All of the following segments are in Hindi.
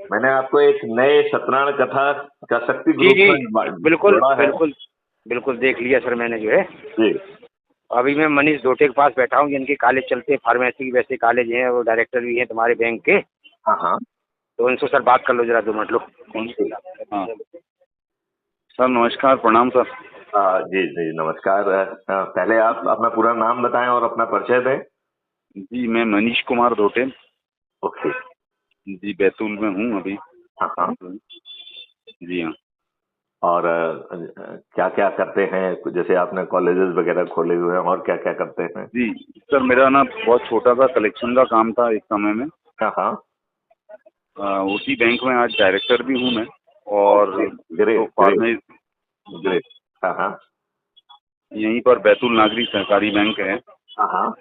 मैंने आपको एक नए सत्यनारायण कथा का शक्ति जी ग्रुप जी, में बिल्कुल जोड़ा है। बिल्कुल बिल्कुल देख लिया सर मैंने जो है। जी। अभी मैं मनीष दोटे के पास बैठा हूँ, जिनके कॉलेज चलते हैं, फार्मेसी की वैसे कॉलेज हैं, वो डायरेक्टर भी हैं तुम्हारे बैंक के। हाँ हाँ। तो उनसे सर बात कर लो जरा 2 मिनट लो। हाँ सर, नमस्कार, प्रणाम सर। जी जी नमस्कार। पहले आप अपना पूरा नाम बताएं और अपना परिचय दें। जी, मैं मनीष कुमार दोटे। ओके। जी, बैतूल में हूँ अभी। हाँ हाँ। जी हाँ। और क्या क्या करते हैं, जैसे आपने कॉलेजेस वगैरह खोले हुए हैं, और क्या क्या करते हैं? जी सर, मेरा ना बहुत छोटा सा कलेक्शन का काम था एक समय में। हाँ हाँ। उसी बैंक में आज डायरेक्टर भी हूँ मैं। और तो ग्रेट ग्रेट ग्रेट। हाँ हाँ। यहीं पर बैतूल नागरिक सहकारी बैंक है। हाँ हाँ।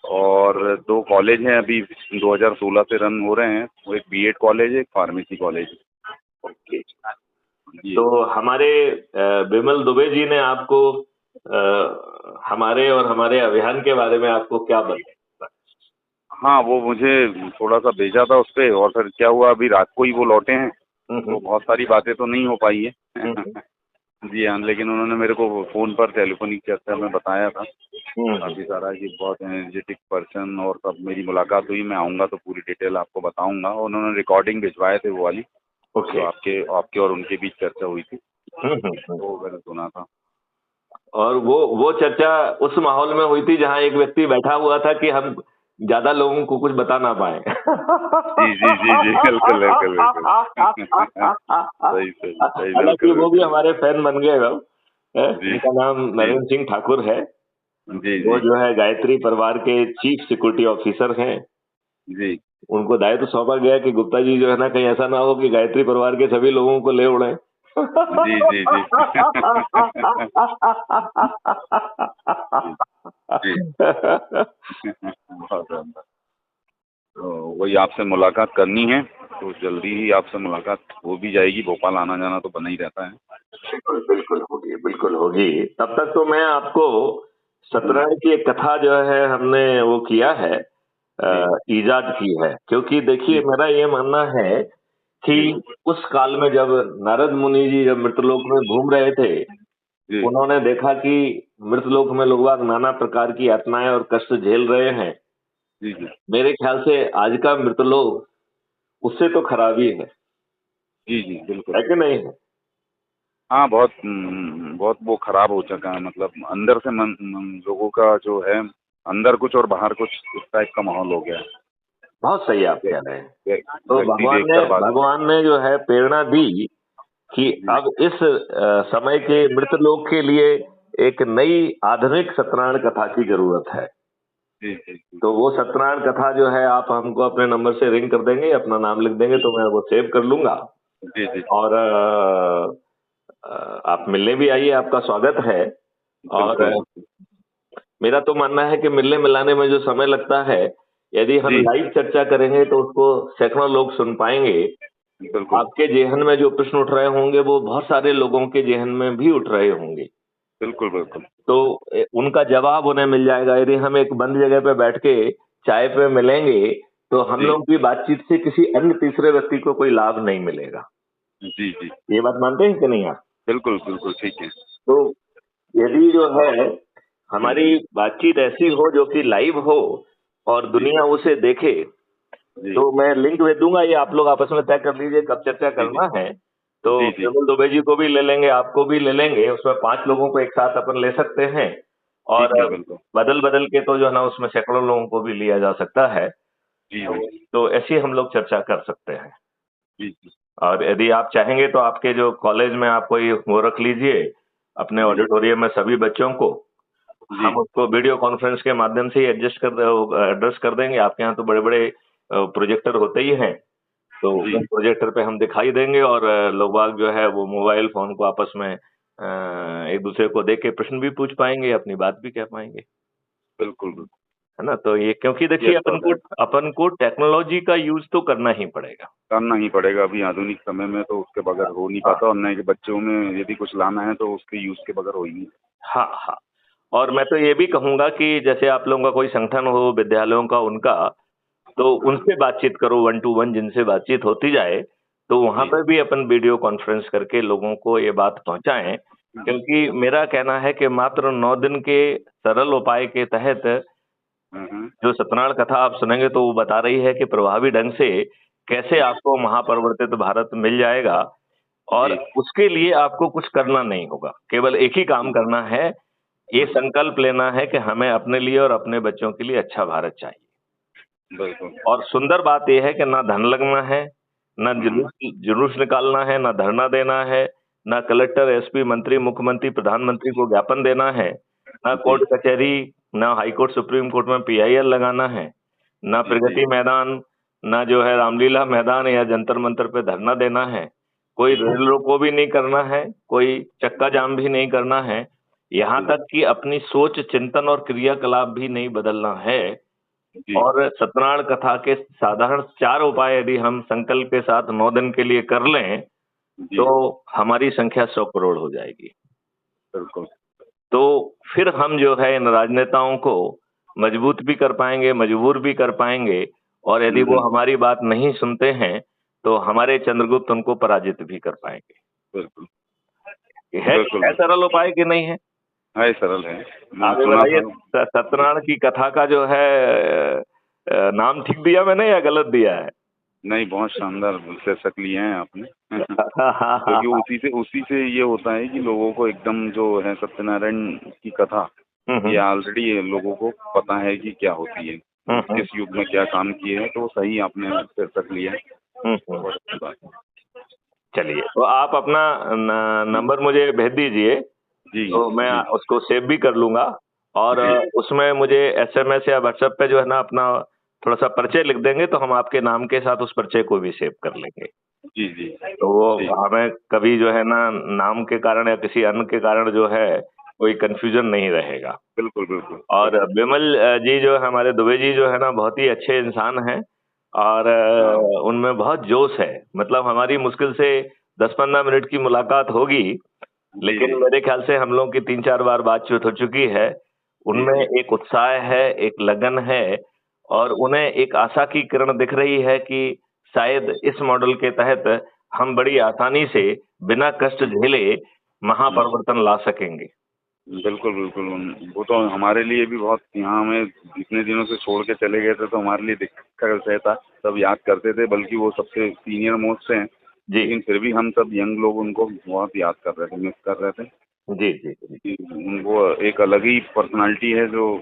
और 2 कॉलेज हैं अभी 2016 से रन हो रहे हैं। वो एक बीएड कॉलेज है, एक फार्मेसी कॉलेज है। ओके। जी तो हमारे बिमल दुबे जी ने आपको हमारे और हमारे अभियान के बारे में आपको क्या बताया? हाँ, वो मुझे थोड़ा सा भेजा था उस पे, और फिर क्या हुआ, अभी रात को ही वो लौटे हैं, तो बहुत सारी बातें तो नहीं हो पाई है। हम्म, जी हाँ, लेकिन उन्होंने मेरे को फ़ोन पर टेलीफोनिक चर्चा में बताया था हम्म। काफ़ी सारा कि बहुत एनर्जेटिक पर्सन, और तब मेरी मुलाकात हुई। मैं आऊँगा तो पूरी डिटेल आपको बताऊँगा। उन्होंने रिकॉर्डिंग भिजवाए थे वो वाली, जो ओके। आपके आपके और उनके बीच चर्चा हुई थी, हम्म। तो मैंने सुना था। और वो चर्चा उस माहौल में हुई थी जहां एक व्यक्ति बैठा हुआ था कि हम ज्यादा लोगों को कुछ बता ना पाए। जी जी जी जी, बिल्कुल बिल्कुल बिल्कुल। सही सही सही, हालांकि बिल्कुल वो भी बिल्कुल। हमारे फैन बन गए अब। जी उनका नाम जी नरेंद्र सिंह ठाकुर है। जी वो जी जो है गायत्री परिवार के चीफ सिक्योरिटी ऑफिसर हैं। जी उनको दायित्व सौंपा गया कि गुप्ता जी जो है ना, कहीं ऐसा ना हो कि गायत्री परिवार के सभी लोगों को ले उड़े। जी जी जी जी बहुत बहुत। तो वही आपसे मुलाकात करनी है, तो जल्दी ही आपसे मुलाकात हो भी जाएगी। भोपाल आना जाना तो बना ही रहता है। बिल्कुल बिल्कुल होगी, बिल्कुल होगी। तब तक तो मैं आपको सत्यनारायण की एक कथा जो है हमने वो किया है, जी ईजाद की है। क्योंकि देखिए, जी मेरा ये मानना है कि जी उस काल में जब नारद मुनि जी जब मृतलोक में घूम रहे थे, जी उन्होंने देखा कि मृतलोक में लोग बाग नाना प्रकार की यातनाएं और कष्ट झेल रहे हैं। जी जी मेरे ख्याल से आज का मृतलोक उससे तो खराब ही जी जी, बिल्कुल। है कि नहीं है? हाँ, बहुत बहुत वो खराब हो चुका है। मतलब अंदर से लोगों का जो है, अंदर कुछ और बाहर कुछ, इस टाइप का माहौल हो गया है। बहुत सही आप कह रहे हैं। तो व्यक्ति भगवान ने देखकर बात। भगवान ने जो है प्रेरणा दी कि जी अब इस समय के मृतलोक के लिए एक नई आधुनिक सत्यनारायण कथा की जरूरत है। जी जी जी तो वो सत्यनारायण कथा जो है, आप हमको अपने नंबर से रिंग कर देंगे, अपना नाम लिख देंगे, तो मैं वो सेव कर लूंगा। जी जी, और आप मिलने भी आइए, आपका स्वागत है। और बिल्कुल बिल्कुल। मेरा तो मानना है कि मिलने मिलाने में जो समय लगता है, यदि हम जी, लाइव चर्चा करेंगे तो उसको सैकड़ों लोग सुन पाएंगे। बिल्कुल आपके जेहन में जो प्रश्न उठ रहे होंगे वो बहुत सारे लोगों के जेहन में भी उठ रहे होंगे। बिल्कुल बिल्कुल। तो उनका जवाब उन्हें मिल जाएगा। यदि हम एक बंद जगह पे बैठ के चाय पे मिलेंगे, तो हम जी लोग की बातचीत से किसी अन्य तीसरे व्यक्ति को कोई लाभ नहीं मिलेगा। जी जी, ये बात मानते हैं कि नहीं आप? बिल्कुल बिल्कुल, ठीक है। तो यदि जो है जी हमारी बातचीत ऐसी हो जो कि लाइव हो और जी दुनिया उसे देखे, जी तो मैं लिंक भेज दूंगा। ये आप लोग आपस में तय कर लीजिए कब चर्चा जी जी करना है। तो जी जी, केवल दुबे जी को भी ले लेंगे, आपको भी ले लेंगे, उसमें 5 लोगों को एक साथ अपन ले सकते हैं। और ठीक है, बिल्कुल। बदल बदल के तो जो है ना, उसमें सैकड़ों लोगों को भी लिया जा सकता है। जी तो, जी तो ऐसी हम लोग चर्चा कर सकते हैं। जी जी और यदि आप चाहेंगे तो आपके जो कॉलेज में आप कोई वो रख लीजिए अपने जी ऑडिटोरियम में सभी बच्चों को। जी हम उसको वीडियो कॉन्फ्रेंस के माध्यम से ही एड्रेस कर देंगे। आपके यहाँ तो बड़े बड़े प्रोजेक्टर होते ही हैं, तो जी, उन प्रोजेक्टर पे हम दिखाई देंगे। और लोग बाग जो है वो मोबाइल फोन को आपस में एक दूसरे को देख के प्रश्न भी पूछ पाएंगे, अपनी बात भी कह पाएंगे, बिल्कुल बिल्कुल। है ना? तो ये, क्योंकि ये देखिए अच्छा रहेगा। अपन को टेक्नोलॉजी का यूज तो करना ही पड़ेगा। करना ही पड़ेगा अभी आधुनिक समय में, तो उसके बगैर हो नहीं हाँ पाता। और नहीं कि बच्चों में यदि कुछ लाना है तो उसके यूज के बगैर हो ही नहीं। हाँ हाँ। और मैं तो ये भी कहूंगा कि जैसे आप लोगों का कोई संगठन हो विद्यालयों का, उनका, तो हाँ उनसे बातचीत करो, 1 to 1 जिनसे बातचीत होती जाए। तो वहां जी पर भी अपन वीडियो कॉन्फ्रेंस करके लोगों को ये बात पहुंचाएं, क्योंकि मेरा कहना है कि मात्र 9 दिन के सरल उपाय के तहत जो सत्यनारायण कथा आप सुनेंगे तो वो बता रही है कि प्रभावी ढंग से कैसे आपको महापरिवर्तित भारत मिल जाएगा, और जी उसके लिए आपको कुछ करना नहीं होगा, केवल एक ही काम करना है, ये संकल्प लेना है कि हमें अपने लिए और अपने बच्चों के लिए अच्छा भारत चाहिए। बिल्कुल। और सुंदर बात यह है कि ना धन लगना है, ना जुलूस जुलूस निकालना है, ना धरना देना है, ना कलेक्टर, एसपी, मंत्री, मुख्यमंत्री, प्रधानमंत्री को ज्ञापन देना है, ना कोर्ट कचहरी, ना हाई कोर्ट, सुप्रीम कोर्ट में पीआईएल लगाना है, ना जी प्रगति मैदान, ना जो है रामलीला मैदान या जंतर मंतर पे धरना देना है, कोई रेल रोको भी नहीं करना है, कोई चक्का जाम भी नहीं करना है, यहाँ तक कि अपनी सोच, चिंतन और क्रियाकलाप भी नहीं बदलना है। जी और सत्यनारायण कथा के साधारण 4 उपाय यदि हम संकल्प के साथ 9 दिन के लिए कर लें, जी तो हमारी संख्या 100 करोड़ हो जाएगी। बिल्कुल। तो फिर हम जो है इन राजनेताओं को मजबूत भी कर पाएंगे, मजबूर भी कर पाएंगे, और यदि वो हमारी बात नहीं सुनते हैं, तो हमारे चंद्रगुप्त उनको पराजित भी कर पाएंगे। बिल्कुल है बिल्कुल है सरल उपाय कि नहीं है? है, सरल है। आप ये सुना बताइए, था। सत्यनारायण की कथा का जो है नाम ठीक दिया मैंने या गलत दिया है? नहीं, बहुत शानदार शीर्षक लिए हैं आपने। क्योंकि उसी से ये होता है कि लोगों को एकदम जो है सत्यनारायण की कथा, ये ऑलरेडी लोगों को पता है कि क्या होती है, किस युग में क्या काम किए हैं, तो सही आपने शीर्षक लिया है। बहुत अच्छी बात है। चलिए, तो आप अपना नंबर मुझे भेज दीजिए, जी तो मैं जी उसको सेव भी कर लूंगा, और उसमें मुझे एसएमएस या व्हाट्सएप पे जो है ना अपना थोड़ा सा परिचय लिख देंगे, तो हम आपके नाम के साथ उस परिचय को भी सेव कर लेंगे। जी जी तो वो जी हमें कभी जो है ना नाम के कारण या किसी अन्य के कारण जो है कोई कंफ्यूजन नहीं रहेगा। बिल्कुल बिल्कुल और बिल्कुल। विमल जी जो है, हमारे दुबे जी जो है ना, बहुत ही अच्छे इंसान हैं, और उनमें बहुत जोश है। मतलब हमारी मुश्किल से 10-15 मिनट की मुलाकात होगी, लेकिन जी मेरे ख्याल से हम लोगों की 3-4 बार बातचीत हो चुकी है। उनमें एक उत्साह है, एक लगन है, और उन्हें एक आशा की किरण दिख रही है कि शायद इस मॉडल के तहत हम बड़ी आसानी से बिना कष्ट झेले महापरिवर्तन ला सकेंगे। बिल्कुल बिल्कुल। वो तो हमारे लिए भी बहुत, यहाँ हमें इतने दिनों से छोड़ के चले गए थे, तो हमारे लिए दिक्कत का विषय था। सब याद करते थे, बल्कि वो सबसे सीनियर मोस्ट हैं, जी लेकिन फिर भी हम सब यंग लोग उनको बहुत याद कर रहे थे, मिस कर रहे थे। जी जी जी। कि उनको एक अलग ही पर्सनालिटी है, जो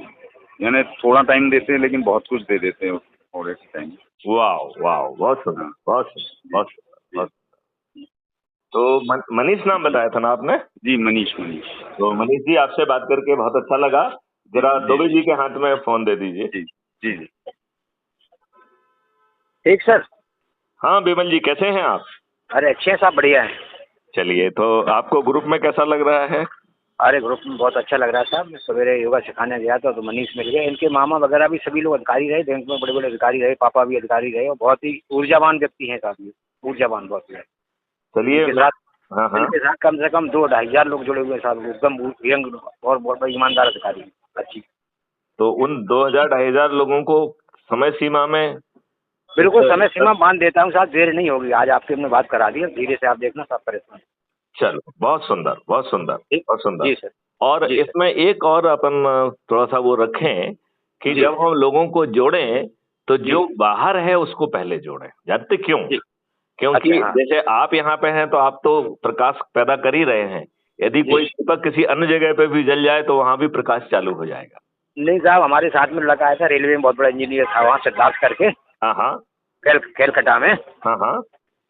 यानी थोड़ा टाइम देते हैं लेकिन बहुत कुछ दे देते हैं थोड़े से टाइम। वाह वाह, बहुत सुंदर, हाँ बहुत सुंदर, जी बहुत सुंदर, जी बहुत। तो मनीष नाम जी बताया था ना आपने? जी मनीष मनीष। तो मनीष जी, आपसे बात करके बहुत अच्छा लगा। जरा जी दुबे जी के हाथ में फोन दे दीजिए। जी जी जी। ठीक सर। हाँ विमल जी, कैसे हैं आप? अरे अच्छे हैं साहब, बढ़िया है। चलिए, तो आपको ग्रुप में कैसा लग रहा है? अरे ग्रुप में बहुत अच्छा लग रहा है साहब। मैं सवेरे योगा सिखाने गया था तो मनीष मिल गए। इनके मामा वगैरह भी सभी लोग अधिकारी रहे, बैंक में बड़े बड़े अधिकारी रहे, पापा भी अधिकारी रहे, और बहुत ही ऊर्जावान व्यक्ति हैं साहब, ये ऊर्जावान बहुत है। चलिए इनके साथ हाँ हाँ। इनके साथ कम से कम 2-2,500 लोग जुड़े हुए हैं साहब, एकदम यंग और बहुत बड़े ईमानदार अधिकारी हैं। अच्छी तो उन 2000-2500 लोगों को समय सीमा में बिल्कुल समय सीमा बांध देता हूँ साहब, देर नहीं होगी। आज आपसे हमने बात करा दी, अब धीरे से आप देखना साहब, परेशान। चलो, बहुत सुंदर, बहुत सुंदर, ठीक। बहुत सुंदर। जी सर। और जी सर। इसमें एक और अपन थोड़ा सा वो रखें कि जी जब हम लोगों को जोड़ें, तो जी जो बाहर है उसको पहले जोड़ें। जानते क्यों? जी। क्योंकि अच्छा हाँ। जैसे आप यहाँ पे हैं तो आप तो प्रकाश पैदा कर ही रहे हैं। यदि जी। कोई दीपक किसी अन्य जगह पे भी जल जाए तो वहां भी प्रकाश चालू हो जाएगा। नहीं साहब, हमारे साथ में लड़का आया था, रेलवे में बहुत बड़ा इंजीनियर था, वहाँ से दास करके हाँ हाँ कैलकटा में। हाँ हाँ।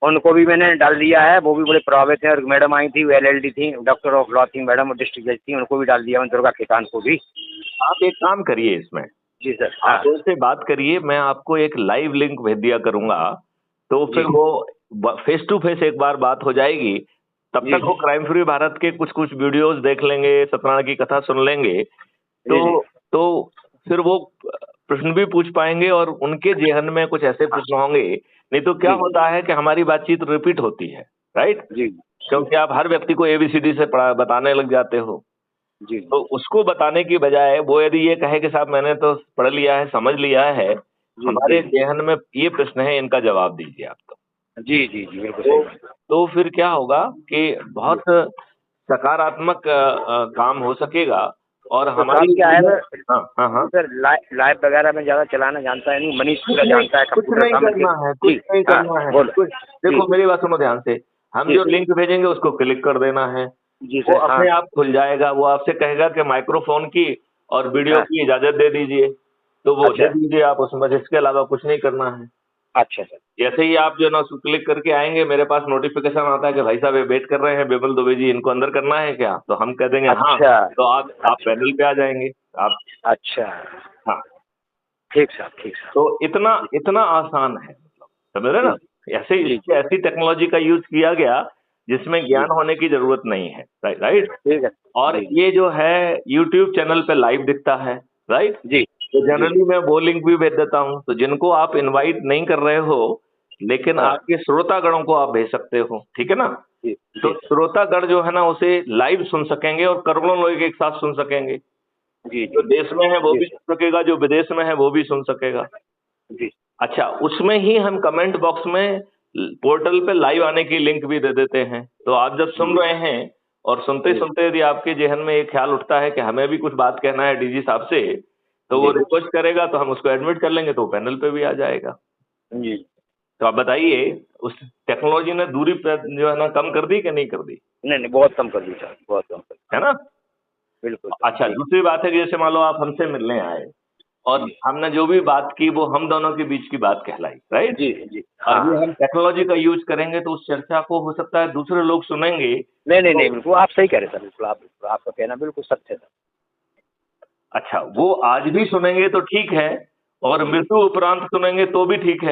उनको भी मैंने डाल दिया है, वो भी बड़े प्रभावित हैं। और मैडम आई थी, वो LLD थी, डॉक्टर ऑफ लॉ थी मैडम, और डिस्ट्रिक्ट जज थी, उनको भी डाल दिया मैंने, दुर्गा खेतान को भी। आप एक काम करिए, इसमें जी सर। हाँ आप उनसे बात करिए, मैं आपको एक लाइव लिंक भेज दिया करूंगा, तो जी फिर वो फेस टू फेस एक बार बात हो जाएगी। तब जी तक वो क्राइम फ्री भारत के कुछ कुछ वीडियोस देख लेंगे, सत्यनारायण की कथा सुन लेंगे, जी जी। तो फिर वो प्रश्न भी पूछ पाएंगे, और उनके जेहन में कुछ ऐसे प्रश्न होंगे। नहीं तो क्या जी होता है कि हमारी बातचीत रिपीट होती है, राइट? जी क्योंकि आप हर व्यक्ति को ABCD से बताने लग जाते हो। जी तो उसको बताने की बजाय वो यदि ये कहे कि साहब मैंने तो पढ़ लिया है, समझ लिया है, जी हमारे जी जेहन में ये प्रश्न है, इनका जवाब दीजिए आप। तो जी जी जी, बिल्कुल सही बात। तो फिर क्या होगा कि बहुत सकारात्मक काम हो सकेगा और तो हमारी साहब क्या है ऊर्जा। सर, हाँ हाँ हाँ। सर लाइव वगैरह में ज़्यादा चलाना जानता है नहीं, मनीष पूरा जानता है कुछ कंप्यूटर नहीं काम के। करना है, कुछ जी नहीं हाँ, करना है, बोलो। कुछ। जी देखो मेरी बात सुनो ध्यान से। हम जी जो लिंक भेजेंगे उसको क्लिक कर देना है। जी वो सर। हाँ अपने आप खुल जाएगा। वो आपसे कहेगा कि माइक्रोफोन की और वीडियो हाँ। की इजाजत दे दीजिए, तो वो दे अच्छा दीजिए आप उसमें, बस इसके अलावा कुछ नहीं करना है। अच्छा सर। जैसे ही आप जो है ना उसको क्लिक करके आएंगे, मेरे पास नोटिफिकेशन आता है कि भाई साहब ये वेट कर रहे हैं बिमल दुबे जी, इनको अंदर करना है क्या, तो हम कह देंगे हाँ, अच्छा तो आप अच्छा पैनल पे आ जाएंगे आप। अच्छा। हाँ। ठीक साहब, ठीक साहब। तो इतना इतना आसान है, मतलब समझ रहे जी ना। ऐसे जी इससे ऐसी टेक्नोलॉजी का यूज किया गया जिसमें जी। ज्ञान होने की जरूरत नहीं है। Right right. ठीक है। और जी जी ये जो है यूट्यूब चैनल पे लाइव दिखता है। राइट। जी तो जी जनरली मैं वो लिंक भी भेज देता हूँ, तो जिनको आप इनवाइट नहीं कर रहे हो लेकिन हाँ आपके श्रोतागणों को आप भेज सकते हो, ठीक है ना। जी तो जी सर। श्रोतागण जो है ना उसे लाइव सुन सकेंगे और करोड़ों लोग एक साथ सुन सकेंगे। जी जो जी देश में है वो जी भी सर। सुन सकेगा, जो विदेश में है वो भी सुन सकेगा। जी अच्छा, उसमें ही हम कमेंट बॉक्स में पोर्टल पे लाइव आने की लिंक भी दे देते हैं। तो आप जब सुन जी रहे हैं और सुनते जी सुनते यदि आपके जहन में एक ख्याल उठता है कि हमें भी कुछ बात कहना है डीजी साहब से, तो वो जी रिक्वेस्ट करेगा तो हम उसको एडमिट कर लेंगे, तो वो पैनल पे भी आ जाएगा। जी। तो आप बताइए, उस टेक्नोलॉजी ने दूरी पे जो है ना कम कर दी कि नहीं कर दी, नहीं नहीं, बहुत कम कर दी सर, बहुत कम कर दी। है ना। बिल्कुल सर। अच्छा, जी दूसरी बात है कि जैसे मान लो आप हमसे मिलने आए और जी हमने जो भी बात की वो हम दोनों के बीच की बात कहलाई, राइट। जी जी। और हाँ ये हाँ। हम टेक्नोलॉजी का यूज करेंगे तो उस चर्चा को हो सकता है दूसरे लोग सुनेंगे। नहीं नहीं तो नहीं, बिल्कुल आप सही कह रहे हैं सर, बिल्कुल आपका कहना बिल्कुल सत्य है सर। अच्छा, वो आज भी सुनेंगे तो ठीक है, और जी मृत्यु उपरांत सुनेंगे तो भी ठीक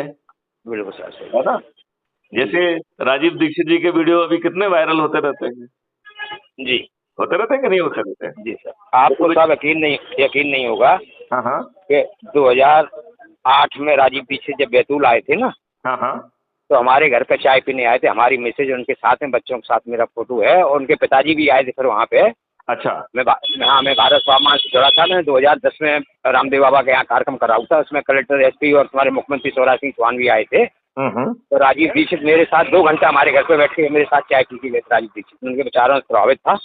बिल्कुल सर, सही है बात ना। है। जी जैसे राजीव दीक्षित जी के वीडियो अभी कितने वायरल होते रहते हैं, जी होते रहते हैं कि नहीं होते रहते हैं। जी सर। तो आपको कुछ। साहब यकीन नहीं होगा हाँ हाँ कि 2008 में राजीव दीक्षित जब बैतूल आए थे ना, हाँ हाँ। तो हमारे घर पे चाय पीने आए थे, हमारी मिसेज उनके साथ में, बच्चों के साथ मेरा फोटो है, और उनके पिताजी भी आए थे फिर वहाँ पे। अच्छा। हाँ, मैं भारत स्वाभिमान से जुड़ा था। मैंने 2010 में रामदेव बाबा के यहाँ कार्यक्रम करा हुआ था, उसमें कलेक्टर, एसपी और हमारे मुख्यमंत्री शिवराज सिंह चौहान भी आए थे। हम्म। तो राजीव दीक्षित मेरे साथ 2 घंटा हमारे घर पे बैठ के मेरे साथ चाय पी के गए थे। राजीव दीक्षित उनके विचारों से प्रभावित था।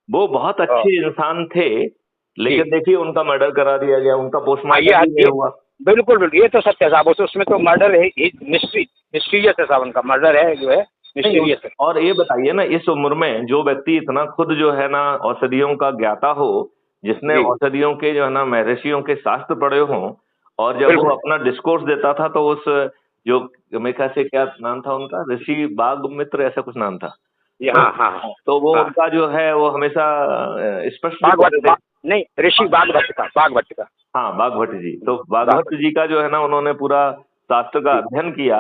वो बहुत और अच्छे इंसान थे, जी लेकिन देखिए उनका मर्डर करा दिया गया, उनका हाँ, पोस्टमार्टम भी नहीं हुआ। बिल्कुल बिल्कुल, ये तो सत्य है साहब। उसमें तो मर्डर है, मिस्टीरियस है साहब, उनका मर्डर है जो है, नहीं, मिस्टीरियस है। और ये बताइए ना, इस उम्र में जो व्यक्ति इतना खुद जो है ना औषधियों का ज्ञाता हो, जिसने जी औषधियों के जो है ना महर्षियों के शास्त्र पढ़े हों, और जब वो बिल्कुल। अपना डिस्कोर्स देता था तो उस जो मेरे ख्याल से क्या नाम था उनका, ऋषि बाघमित्र ऐसा कुछ नाम था। जी तो, हाँ हाँ हाँ तो वो हाँ। उनका जो है वो हमेशा स्पष्ट भी बागवट करते थे। नहीं, ऋषि बागवट का, बागवट का। हाँ, बागभट्ट जी, तो बागभट्ट बागवट। जी का जो है ना उन्होंने पूरा शास्त्र का जी अध्ययन किया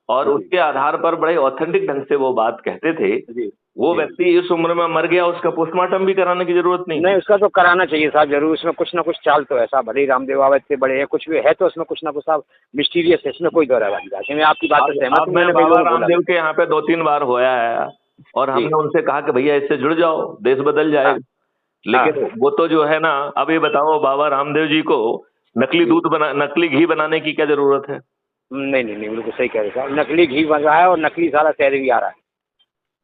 और जी उसके आधार पर बड़े ऑथेंटिक ढंग से वो बात कहते थे। जी वो जी। व्यक्ति इस उम्र में मर गया, उसका पोस्टमार्टम भी कराने की जरूरत नहीं नहीं, थी। उसका तो कराना चाहिए साहब जरूर। इसमें कुछ ना कुछ चाल तो है साहब, भले ही रामदेव बाबा इतने बड़े हैं, कुछ भी है तो उसमें कुछ ना कुछ साहब मिस्टीरियस है, इसमें कोई दो राय वाली बात है। मैं आपकी बात से सहमत अब हूँ, मैं मैंने कई बाबा लोगों को बोला रामदेव भी। के यहाँ पे 2-3 बार होया है और जी हमने उनसे कहा कि भैया इससे जुड़ जाओ, देश बदल हाँ जाएगा। हाँ। लेकिन वो तो जो है ना, अब ये बताओ बाबा रामदेव जी को जी नकली घी बनाने की क्या जरूरत है। नहीं नहीं नहीं, बिल्कुल सही कह रहे साहब। नकली घी बन रहा है और नकली सारा शहद भी आ रहा है।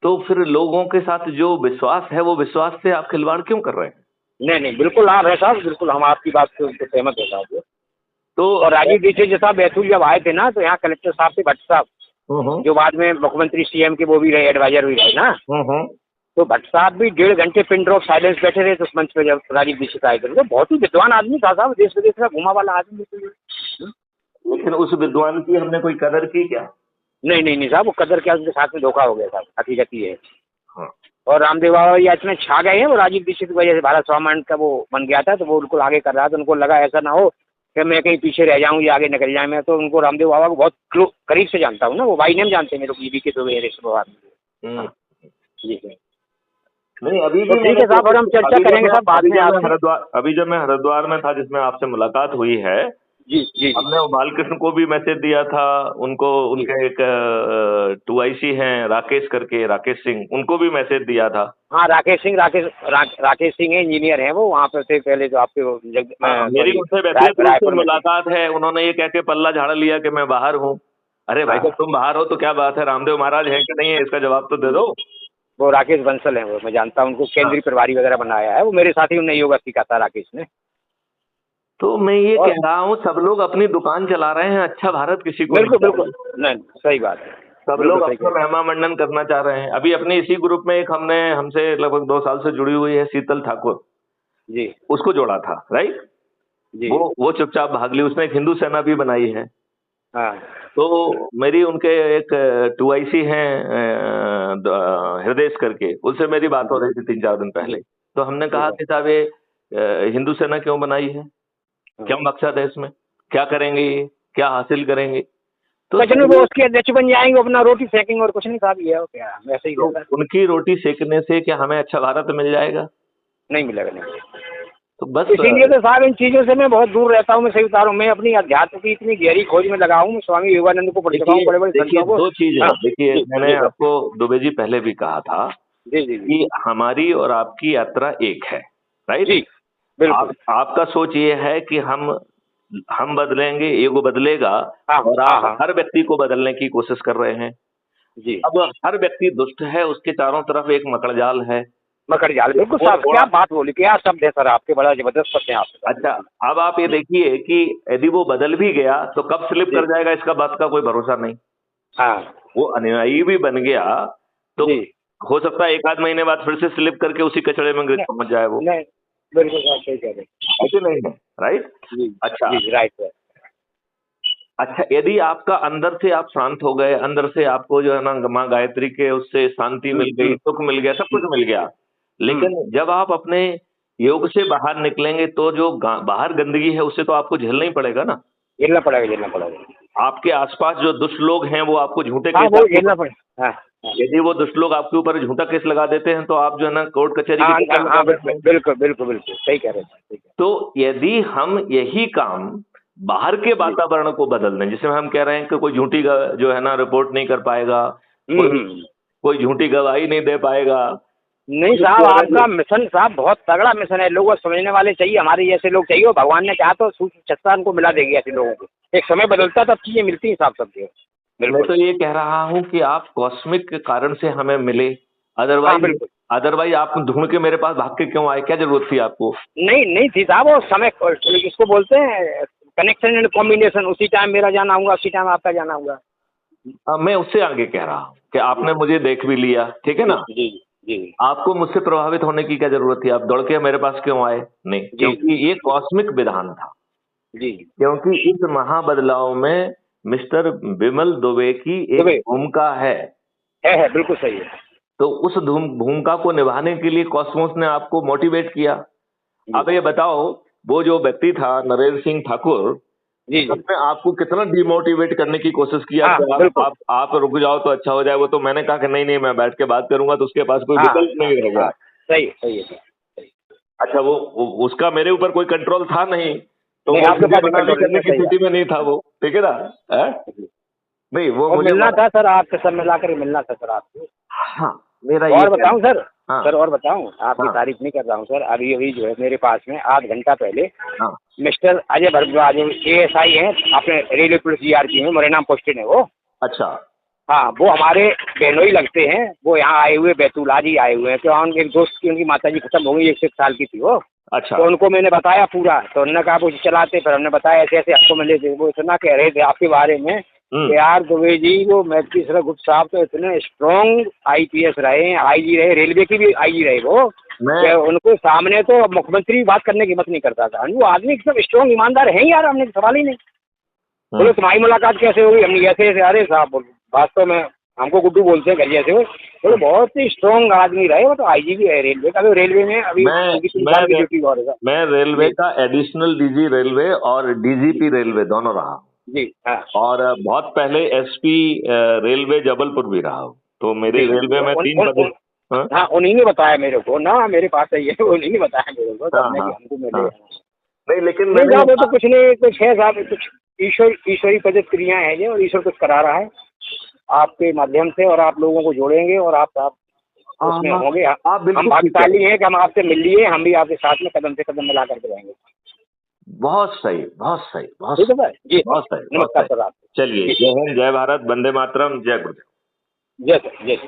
तो फिर लोगों के साथ जो विश्वास है वो विश्वास से आप खिलवाड़ क्यों कर रहे हैं। नहीं नहीं, बिल्कुल आप है साहब, बिल्कुल हम आपकी बात से बिल्कुल सहमत है साहब। तो और राजीव दीक्षित जी साहब बैतूल जब आए थे ना, तो यहाँ कलेक्टर साहब थे भट्ट साहब, हम्म जो बाद में मुख्यमंत्री सीएम के वो भी रहे, एडवाइजर भी रहे ना। हम्म। तो भट्ट साहब भी 1.5 घंटे पिन ड्रॉप साइलेंस बैठे रहे थे उस मंच पे जब राजीव दीक्षित आए थे। तो बहुत ही विद्वान आदमी था साहब, देश विदेश का घुमा वाला आदमी तो ये। लेकिन उस विद्वान की हमने कोई कदर की क्या। नहीं नहीं नहीं साहब, वो कदर क्या, उनके साथ में धोखा हो गया साहब, हकीकत ये है। हाँ। और रामदेव बाबा ये इतने छा गए हैं, वो राजीव दीक्षित की वजह से भारत स्वाभिमान का वो बन गया था, तो वो बिल्कुल आगे कर रहा था। उनको लगा ऐसा ना हो कि मैं कहीं पीछे रह जाऊं या आगे निकल जाए। मैं तो उनको रामदेव बाबा को बहुत करीब से जानता हूँ ना, वो भाई नेम जानते हैं मेरे को, बीबी के दो रिश्तेदार। हम्म। हाँ जी जी। नहीं, अभी तो भी ठीक है साहब, और हम चर्चा करेंगे साहब बाद में आपसे। अभी जब मैं हरिद्वार में था जिसमें आपसे मुलाकात हुई है, जी जी जी हमने वो बालकृष्ण को भी मैसेज दिया था। उनको जी। उनके एक 2IC हैं राकेश करके, राकेश सिंह, उनको भी मैसेज दिया था। हाँ, राकेश सिंह है, इंजीनियर हैं वो, वहाँ पर थे पहले जो आपके हाँ, मेरी उनसे व्यक्तिगत रूप से मुलाकात है। उन्होंने ये कह के पल्ला झाड़ लिया कि मैं बाहर हूँ, अरे भाई साहब तुम बाहर हो तो क्या बात है, रामदेव महाराज हैं कि नहीं है, इसका जवाब तो दे दो। वो राकेश बंसल है, वो मैं जानता हूँ उनको, केंद्रीय प्रभारी वगैरह बनाया है वो, मेरे साथ ही उन्हें योगा सिखा था राकेश ने। तो मैं ये कह रहा हूँ सब लोग अपनी दुकान चला रहे हैं, अच्छा भारत किसी को बिल्कुल बिल्कुल, नहीं सही बात है, सब लोग अपना महिमा मंडन करना चाह रहे हैं। अभी अपने इसी ग्रुप में एक हमसे लगभग 2 साल से जुड़ी हुई है शीतल ठाकुर जी, उसको जोड़ा था, राइट जी, वो चुपचाप भाग ली, उसने एक हिंदू सेना भी बनाई है। हाँ, तो मेरी उनके एक 2IC हैं हृदय करके, उससे मेरी बात हो रही थी 3-4 दिन पहले। तो हमने कहा कि साहब ये हिंदू सेना क्यों बनाई है, क्या मकसद है इसमें, क्या करेंगे ये, क्या हासिल करेंगे? तो वो उसके अध्यक्ष बन जाएंगे, अपना रोटी सेकेंगे और कुछ नहीं, साहब ये क्या वैसे ही तो उनकी रोटी सेकने से क्या हमें अच्छा भारत मिल जाएगा? नहीं मिलेगा, नहीं। तो बस इसीलिए तो साहब इन चीजों से मैं बहुत दूर रहता हूँ, मैं सही बता रहा हूँ। मैं अपनी अध्यात्म की इतनी गहरी खोज में लगा हूँ, स्वामी विवेकानंद को पढ़ चुका हूँ, बड़े बड़े संतों को। 2 चीजें देखिए, मैंने आपको दुबे जी पहले भी कहा था जी जी कि हमारी और आपकी यात्रा एक है, राइट जी, बिल्कुल। आपका सोच ये है कि हम बदलेंगे, ईगो बदलेगा, और आप हर व्यक्ति को बदलने की कोशिश कर रहे हैं जी। अब हर व्यक्ति दुष्ट है, उसके चारों तरफ एक मकड़जाल है। मकड़जाल, बिल्कुल साहब, क्या बात बोली, क्या शब्द है सर आपके, बड़ा जबरदस्त शब्द है आपके। अच्छा, अब आप ये देखिए कि यदि वो बदल भी गया तो कब स्लिप कर जाएगा इसका बात का कोई भरोसा नहीं। हाँ, वो अनुयायी भी बन गया तो हो सकता है 1 आध महीने बाद फिर से स्लिप करके उसी कचड़े में पहुंच जाए वो। नहीं, बिल्कुल साहब सही कह रहे हैं, ऐसे नहीं है, राइट? अच्छा जी, राइट। अच्छा, यदि आपका अंदर से आप शांत हो गए, अंदर से आपको जो है ना माँ गायत्री के उससे शांति मिल गई, सुख मिल गया, सब कुछ मिल गया, लेकिन जब आप अपने योग से बाहर निकलेंगे तो जो बाहर गंदगी है उससे तो आपको झेलना ही पड़ेगा ना। झेलना पड़ेगा। आपके आसपास जो दुष्ट लोग हैं वो आपको झूठे केस, वो झेलना पड़ेगा। यदि वो दुष्ट लोग आपके ऊपर झूठा केस लगा देते हैं तो आप जो है ना कोर्ट कचहरी बिल्कुल सही कह रहे हैं। तो यदि हम यही काम बाहर के वातावरण को बदल दें, जिसमें हम कह रहे हैं कि कोई झूठी जो है ना रिपोर्ट नहीं कर पाएगा, कोई झूठी गवाही नहीं दे पाएगा। नहीं साहब, आपका मिशन साहब बहुत तगड़ा मिशन है, लोगों को समझने वाले चाहिए, हमारे जैसे लोग चाहिए। भगवान ने चाहा तो चट्टान को मिला देगी ऐसे लोगों को, एक समय बदलता तब चीजें मिलती हैं साहब सबके। मैं तो ये कह रहा हूँ कि आप कॉस्मिक कारण से हमें मिले, अदरवाइज आप ढूंढ के मेरे पास भाग के क्यों आए, क्या जरूरत थी आपको? नहीं थी साहब, वो समय इसको बोलते हैं कनेक्शन एंड कॉम्बिनेशन, उसी टाइम मेरा जाना होगा, उसी टाइम आपका जाना होगा। मैं उससे आगे कह रहा हूँ कि आपने मुझे देख भी लिया, ठीक है ना? जी जी। आपको मुझसे प्रभावित होने की क्या जरूरत थी, आप दौड़ के मेरे पास क्यों आए? नहीं, क्योंकि ये कॉस्मिक विधान था जी, क्योंकि इस महाबदलाव में मिस्टर विमल दुबे की एक भूमिका है, बिल्कुल सही है। तो उस भूमिका को निभाने के लिए कॉस्मोस ने आपको मोटिवेट किया। अब ये बताओ, वो जो व्यक्ति था नरेंद्र सिंह ठाकुर, उसने आपको कितना डिमोटिवेट करने की कोशिश किया कि आप रुक जाओ तो अच्छा हो जाए। वो तो मैंने कहा कि नहीं मैं बैठ के बात करूंगा, तो उसके पास कोई विकल्प नहीं रहेगा। सही है। अच्छा, वो उसका मेरे ऊपर कोई कंट्रोल था नहीं, तो आपके पास करने की स्थिति में नहीं था वो, ठीक है ना? नहीं, वो मुझे मिलना था सर, आपसे सब मिलाकर मिलना था सर आपको। हाँ, मेरा और बताऊं सर? हाँ। सर और बताऊं, आपकी तारीफ नहीं कर रहा हूं सर, अभी जो है मेरे पास में 8 घंटा पहले मिस्टर अजय भारद्वाज ASI हैं, अपने रेलवे पुलिस GRP में, मेरे नाम पोस्टेड है वो। अच्छा, हाँ, वो हमारे बहनोई लगते हैं, वो यहाँ आए हुए, बैतूला जी आए हुए हैं। तो एक दोस्त की, उनकी माता जी खत्म हो गई, 1 साल की थी वो। अच्छा, तो उनको मैंने बताया पूरा, तो उन्होंने कहा वो चलाते, फिर हमने बताया ऐसे ऐसे आपको मिले थे, वो इतना कह रहे थे आपके बारे में यार दुबे जी, वो मैत्री गुप्ता साहब तो इतने स्ट्रॉन्ग IPS रहे, IG रहे, रेलवे की भी IG रहे वो, उनको सामने तो मुख्यमंत्री बात करने की हिम्मत नहीं करता था। वो आदमी एकदम स्ट्रॉन्ग ईमानदार है यार, हमने सवाल ही नहीं। बोलो तुम्हारी मुलाकात कैसे हुई? हमने ऐसे ऐसे, अरे साहब वास्तव में हमको गुड्डू बोलते हैं घर जैसे हो, तो बहुत ही स्ट्रॉन्ग आदमी रहे वो, तो IG भी है रेलवे का, रेलवे में अभी मैं रेलवे का एडिशनल DG रेलवे और DGP रेलवे दोनों रहा जी। हाँ, और बहुत पहले SP रेलवे जबलपुर भी रहा हूँ, तो मेरे रेलवे में 3 पद। हाँ, उन्हीं ने बताया मेरे को ना, मेरे पास है ये, उन्हीं ने बताया मेरे को, हमको मिले। नहीं, लेकिन नहीं साहब, वो तो कुछ नहीं, कुछ है साहब, कुछ ईश्वरी प्रदत्त क्रिया है ये, और ईश्वर कुछ करा रहा है आपके माध्यम से, और आप लोगों को जोड़ेंगे, और आप उसमें होंगे। हम भाग्यशाली हैं कि हम आपसे मिल लिए, हम भी आपके साथ में कदम से कदम मिला करके रहेंगे। बहुत सही, बहुत सही, बहुत ठीक है भाई जी, बहुत सही, बहुत नमस्कार सही। सर आप। चलिए, जय हिंद, जय भारत, वंदे मातरम, जय गुरुदेव। जय सर, जय सर।